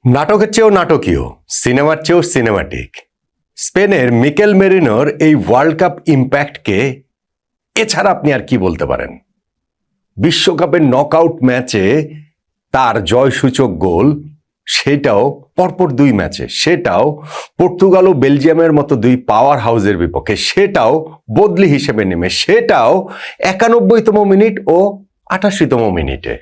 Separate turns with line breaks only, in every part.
নাটকের চেয়েও নাটকীয়, সিনেমার চেয়েও সিনেমাটিক স্পেনের মিকেল মেরিনোর এই ওয়ার্ল্ড কাপ ইম্প্যাক্টকে এছাড়া আপনি আর কি বলতে পারেন? বিশ্বকাপের নকআউট ম্যাচে তার জয়সূচক গোল, সেটাও পরপর দুই ম্যাচে, সেটাও পর্তুগাল ও বেলজিয়ামের মতো দুই পাওয়ার হাউসের বিপক্ষে, সেটাও বদলি হিসেবে নেমে, সেটাও 91তম মিনিট ও 88তম মিনিটে।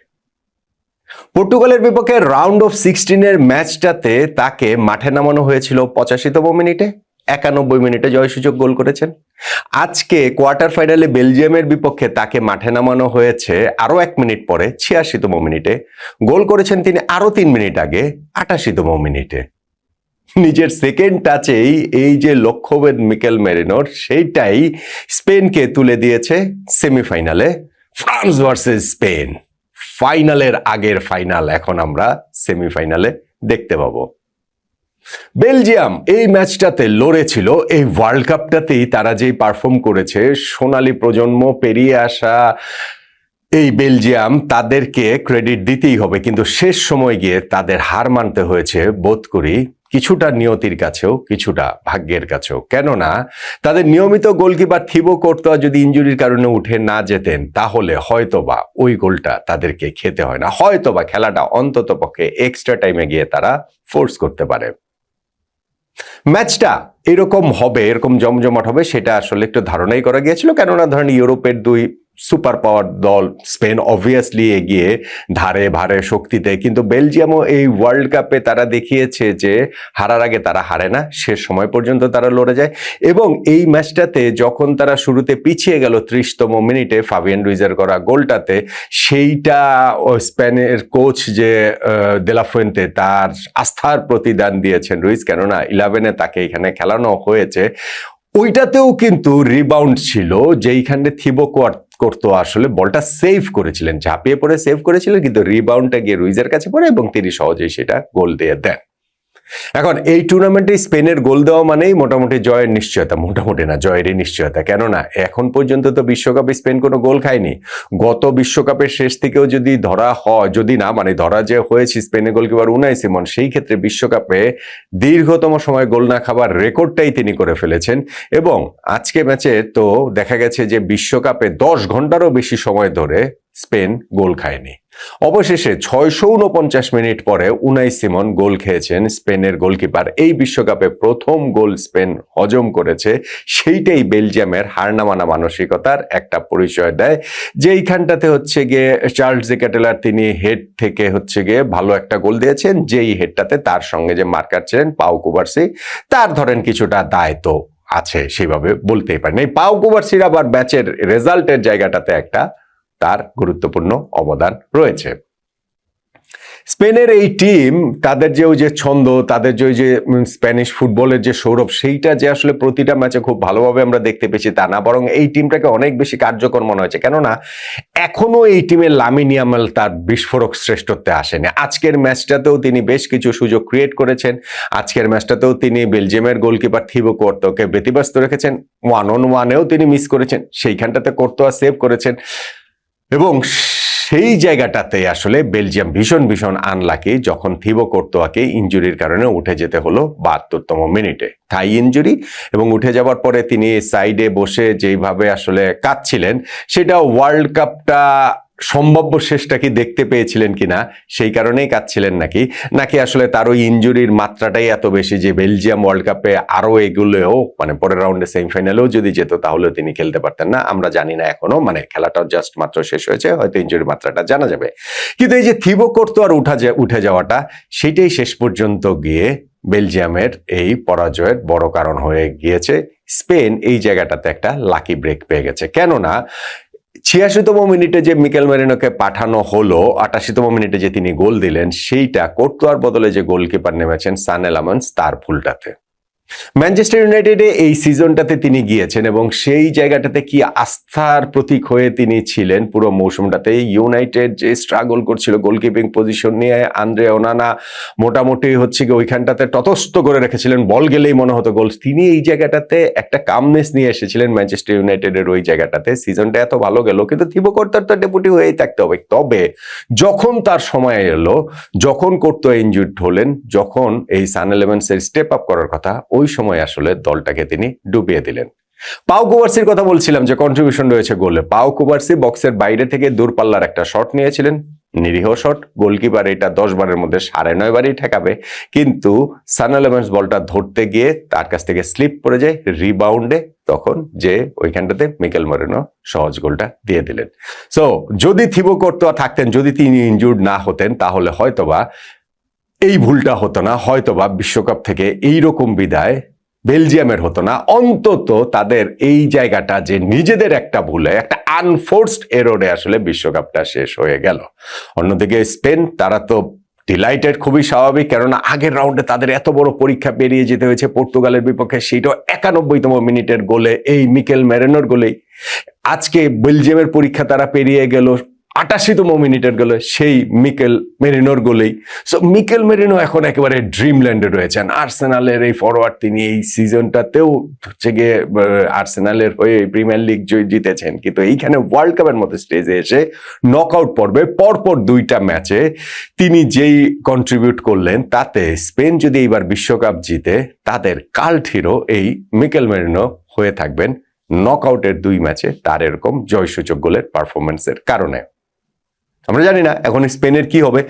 পর্তুগালের বিপক্ষে রাউন্ড অফ 16-এর ম্যাচটাতে তাকে মাঠে নামানো হয়েছিল 85তম মিনিটে, 91 মিনিটে জয়সূচক গোল করেছেন। আজকে কোয়ার্টার ফাইনালে বেলজিয়ামের বিপক্ষে তাকে মাঠে নামানো হয়েছে আরো 1 মিনিট পরে, 86তম মিনিটে। গোল করেছেন তিনি আরো 3 মিনিট আগে, 88তম মিনিটে। নিজের সেকেন্ড টাচেই এই যে লক্ষ্যভেদ মিকেল মেরিনোর, সেইটাই স্পেনকে তুলে দিয়েছে সেমিফাইনালে। ফ্রান্স ভার্সেস স্পেন, ফাইনালের আগের ফাইনাল এখন আমরা সেমিফাইনালে দেখতে পাবো। বেলজিয়াম এই ম্যাচটাতে লড়েছিল, এই ওয়ার্ল্ড কাপটাতেই তারা যেই পারফর্ম করেছে, সোনালী প্রজন্ম পেরিয়ে আসা এই বেলজিয়াম, তাদেরকে ক্রেডিট দিতেই হবে। কিন্তু শেষ সময় গিয়ে তাদের হার মানতে হয়েছে বোধ করি কিছুটা নিয়তির কাছেও, কিছুটা ভাগ্যের কাছেও। কেননা তাদের নিয়মিত গোলকিপার থিবো কর্তোয়া যদি ইনজুরির কারণে উঠে না যেতেন, তাহলে হয়তোবা ওই গোলটা তাদেরকে খেতে হয় না, হয়তোবা খেলাটা অন্তত পক্ষে এক্সট্রা টাইমে গিয়ে তারা ফোর্স করতে পারে। ম্যাচটা এরকম হবে, এরকম জমজমাট হবে, সেটা আসলে একটু ধারণাই করা গিয়েছিল। কেননা ধরেন ইউরোপের দুই সুপার পাওয়ার দল, স্পেন অবভিয়াসলি এগিয়ে ধারে ভারে শক্তিতে, কিন্তু বেলজিয়ামও এই ওয়ার্ল্ড কাপে তারা দেখিয়েছে যে হারার আগে তারা হারে না, শেষ সময় পর্যন্ত তারা লড়ে যায়। এবং এই ম্যাচটাতে যখন তারা শুরুতে পিছিয়ে গেল 30তম মিনিটে ফাবিয়ান রুইজের করা গোলটাতে, সেইটা স্পেনের কোচ যে দে লা ফুয়েন্তে, তার আস্থার প্রতিদান দিয়েছেন রুইজ, কেননা 11-এ তাকে এখানে খেলানো হয়েছে। ওইটাতেও কিন্তু রিবাউন্ড ছিল, যেইখানে থিবো কর্তোয়া আসলে বলটা সেভ করেছিলেন, ঝাঁপিয়ে পড়ে সেভ করেছিলেন, কিন্তু রিবাউন্ডটা গিয়ে রুইজের কাছে পড়ে এবং তিনি সহজেই সেটা গোল দিয়ে দেন। এখন এই টুর্নামেন্টে স্পেনের গোল দেওয়া মানেই মোটামুটি জয়ের নিশ্চয়তা, মোটামুটি না জয়েরই নিশ্চয়তা। কেননা এখন পর্যন্ত তো বিশ্বকাপে স্পেন কোনো গোল খায়নি। গত বিশ্বকাপের শেষ থেকেও যদি ধরা হয়, যদি না মানে ধরা যে হয়েছে স্পেনের গোলকিপার উনাই সিমন, সেই ক্ষেত্রে বিশ্বকাপে দীর্ঘতম সময় গোল না খাবার রেকর্ডটাই তিনি করে ফেলেছেন। এবং আজকে ম্যাচে তো দেখা গেছে যে বিশ্বকাপে 10 ঘন্টারও বেশি সময় ধরে স্পেন গোল খায়নি। অবশেষে 649 মিনিট পরে উনাই সিমন গোল খেয়েছেন, স্পেনের গোলকিপার। এই বিশ্বকাপে প্রথম গোল স্পেন হজম করেছে, সেইটাই বেলজিয়ামের হার না মানা মানসিকতার একটা পরিচয় দেয়। যেইখানটাতে হচ্ছে গিয়ে চার্লস ডি ক্যাটেলার, তিনি হেড থেকে হচ্ছে গিয়ে ভালো একটা গোল দিয়েছেন, যেই হেডটাতে তার সঙ্গে যে মার্কার ছিলেন পাউ কুবার্সি, তার ধরেন কিছুটা দায়িত্ব আছে, সেভাবে বলতেই পারেন। এই পাউ কুবার্সির আবার ম্যাচের রেজাল্টের জায়গাটাতে একটা তার গুরুত্বপূর্ণ অবদান রয়েছে। স্পেনের এই টিম, তাদের যে ওই যে ছন্দ, তাদের যে ওই যে স্প্যানিশ ফুটবলের যে সৌরভ, সেইটা যে আসলে প্রতিটা ম্যাচে খুব ভালোভাবে আমরা দেখতে পেয়েছি তা না, বরং এই টিমটাকে অনেক বেশি কার্যকর মনে হয়েছে। কেননা এখনো এই টিমের লামিন ইয়ামাল তার বিস্ফোরক শ্রেষ্ঠত্বে আসেনি। আজকের ম্যাচটাতেও তিনি বেশ কিছু সুযোগ ক্রিয়েট করেছেন। আজকের ম্যাচটাতেও তিনি বেলজিয়ামের গোলকিপার থিবো কর্তোয়াকে ব্যতিব্যস্ত রেখেছেন, 1-on-1-এও তিনি মিস করেছেন, সেইখানটাতে কর্তোয়া সেভ করেছেন। এবং সেই জায়গাটাতে আসলে বেলজিয়াম ভীষণ ভীষণ আনলাকি, যখন থিবো কর্তোয়াকে ইনজুরির কারণে উঠে যেতে হলো 72তম মিনিটে, থাই ইনজুরি। এবং উঠে যাওয়ার পরে তিনি সাইডে বসে যেইভাবে আসলে কাঁদছিলেন, সেটা ওয়ার্ল্ড কাপটা সম্ভাব্য শেষটা কি দেখতে পেয়েছিলেন কিনা, সেই কারণেই কাঁদছিলেন নাকি আসলে তার ওই ইনজুরির মাত্রাটাই এত বেশি যে বেলজিয়াম ওয়ার্ল্ড কাপে আরো এগুলোও মানে পরের রাউন্ডে সেমিফাইনালেও যদি যেত তাহলেও তিনি খেলতে পারতেন না, আমরা জানি না এখনো, মানে খেলাটাও জাস্ট মাত্র শেষ হয়েছে, হয়তো ইনজুরির মাত্রাটা জানা যাবে। কিন্তু এই যে থিবো কর্তোয়ার উঠে যাওয়াটা, সেটাই শেষ পর্যন্ত গিয়ে বেলজিয়ামের এই পরাজয়ের বড় কারণ হয়ে গিয়েছে। স্পেন এই জায়গাটাতে একটা লাকি ব্রেক পেয়ে গেছে। কেননা 86তম মিনিটে যে মিকেল মেরিনোকে পাঠানো হলো, 88তম মিনিটে যে তিনি গোল দিলেন, সেইটা কর্তোয়ার বদলে যে গোলকিপার নেমেছেন সান এলামন্স, তার ভুলটাতে। ম্যানচেস্টার ইউনাইটেডে এই সিজনটাতে তিনি গিয়েছেন এবং সেই জায়গাটাতে কি আস্থার প্রতীক হয়ে তিনি ছিলেন পুরো মৌসুমটাতে। ইউনাইটেড যে স্ট্রাগল করছিল গোলকিপিং পজিশন নিয়ে, আন্দ্রে ওনানা মোটামুটি হচ্ছে কি ওইখানটাতে ততস্থ করে রেখেছিলেন, বল গেলেই মনে হতো গোল। তিনি এই জায়গাটাতে একটা কামনেস নিয়ে এসেছিলেন ম্যানচেস্টার ইউনাইটেডের ওই জায়গাটাতে। সিজনটা এত ভালো গেল, কিন্তু থিবো কর্তার তো ডেপুটি হয়েই থাকতে হবে। তবে যখন তার সময় এলো, যখন কোর্তোয়া ইনজুর্ড হলেন, যখন এই সান-11-এর স্টেপ আপ করার কথা, ওই সময় আসলে দলটাকে তিনি ডুবিয়ে দিলেন। পাও কুবার্সির কথা বলছিলাম যে কন্ট্রিবিউশন রয়েছে গোলে। পাও কুবার্সি বক্সের বাইরে থেকে দূরপাল্লার একটা শট নিয়েছিলেন, নিরীহ শট। গোলকিপার এটা 10 বারের মধ্যে 9.5 বারই ঠেকাবে, কিন্তু সান-11 বলটা ধরতে গিয়ে তার কাছ থেকে স্লিপ করে যায় রিবাউন্ডে, তখন যে ওইখানটাতে মিকেল মেরিনো সহজ গোলটা দিয়ে দিলেন। সো যদি থিবো কর্তোয়া থাকতেন, যদি তিনি ইনজুর্ড না হতেন, তাহলে হয়তোবা এই ভুলটা হতো না, হয়তোবা বিশ্বকাপ থেকে এইরকম বিদায় বেলজিয়ামের হতো না। অন্তত তাদের এই জায়গাটা যে নিজেদের একটা ভুলে, একটা আনফোর্সড এররে আসলে বিশ্বকাপটা শেষ হয়ে গেল। অন্যদিকে স্পেন, তারা তো ডিলাইটেড, খুবই স্বাভাবিক, কেননা আগের রাউন্ডে তাদের এত বড় পরীক্ষা পেরিয়ে যেতে হয়েছে পর্তুগালের বিপক্ষে, সেইটাও 91তম মিনিটের গোলে, এই মিকেল মেরিনোর গোলেই। আজকে বেলজিয়ামের পরীক্ষা তারা পেরিয়ে গেল 88তম মিনিটের গোলে, সেই মিকেল মেরিনোর গোলেই। সো মিকেল মেরিনো এখন একেবারে ড্রিমল্যান্ডে রয়েছেন। আর্সেনালের এই ফরওয়ার্ড, তিনি এই সিজনটাতেও হচ্ছে গিয়ে আর্সেনালের হয়ে প্রিমিয়ার লিগ জিতেছেন, কিন্তু এইখানে ওয়ার্ল্ড কাপের মতো স্টেজে এসে নকআউট পর্বে পরপর 2টা ম্যাচে তিনি যেই কন্ট্রিবিউট করলেন, তাতে স্পেন যদি এইবার বিশ্বকাপ জিতে, তাদের কাল্ট হিরো এই মিকেল মেরিনো হয়ে থাকবেন নকআউটের 2 ম্যাচে তার এরকম জয়সূচক গোলের পারফরমেন্সের কারণে। আমরা জানি না এখন স্পেনের কি হবে।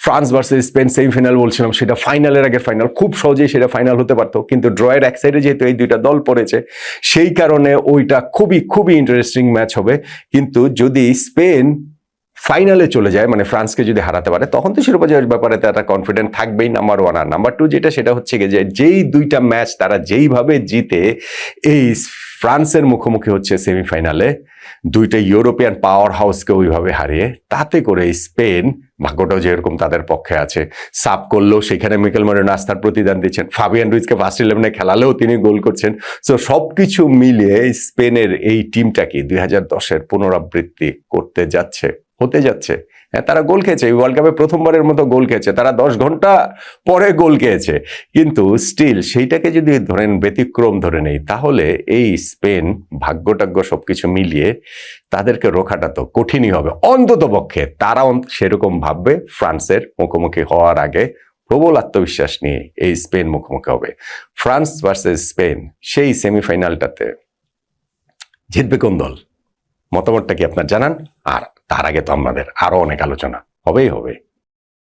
ফ্রান্স ভার্সেস স্পেন সেমিফাইনাল বলছিলাম, সেটা ফাইনালের আগের ফাইনাল, খুব সহজেই সেটা ফাইনাল হতে পারতো, কিন্তু ড্রয়ের এক সাইডে যেহেতু এই 2টা দল পড়েছে, সেই কারণে ওইটা খুবই খুবই ইন্টারেস্টিং ম্যাচ হবে। কিন্তু যদি স্পেন ফাইনালে চলে যায়, মানে ফ্রান্সকে যদি হারাতে পারে, তখন তো শিরোপা জয়ের ব্যাপারে তারা কনফিডেন্ট থাকবেই, নাম্বার 1। আর নাম্বার 2 যেটা, সেটা হচ্ছে যে যেই 2টা ম্যাচ তারা যেইভাবে জিতে এই ফ্রান্সের মুখোমুখি হচ্ছে সেমিফাইনালে, 2টা ইউরোপিয়ান পাওয়ার হাউসকে ওইভাবে হারিয়ে, তাতে করে স্পেন ভাগ্যটাও যেরকম তাদের পক্ষে আছে। সাব করলেও সেখানে মিকেল মেরিনো আস্থার প্রতিদান দিচ্ছেন, ফাবিয়ান রুইজকে ফার্স্ট 11-এ খেলালেও তিনি গোল করছেন। সো সবকিছু মিলিয়ে স্পেনের এই টিমটা কি 2010-এর পুনরাবৃত্তি হতে যাচ্ছে। হ্যাঁ, তারা গোল খেয়েছে, এই ওয়ার্ল্ড কাপে প্রথমবারের মতো গোল খেয়েছে, তারা 10 ঘন্টা পরে গোল খেয়েছে, কিন্তু স্টিল সেইটাকে যদি ধরেন ব্যতিক্রম ধরে নেই, তাহলে এই স্পেন ভাগ্যটাগ্য সবকিছু মিলিয়ে তাদেরকে রোখাটা তো কঠিনই হবে। অন্তত পক্ষে তারা সেরকম ভাববে ফ্রান্সের মুখোমুখি হওয়ার আগে প্রবল আত্মবিশ্বাস নিয়ে এই স্পেন মুখোমুখি হবে। ফ্রান্স ভার্সেস স্পেন, সেই সেমিফাইনালটাতে জিতবে কোন দল? মতামতটা কি আপনার জানান। আর তার আগে তো আমাদের আরো অনেক আলোচনা হবেই হবে।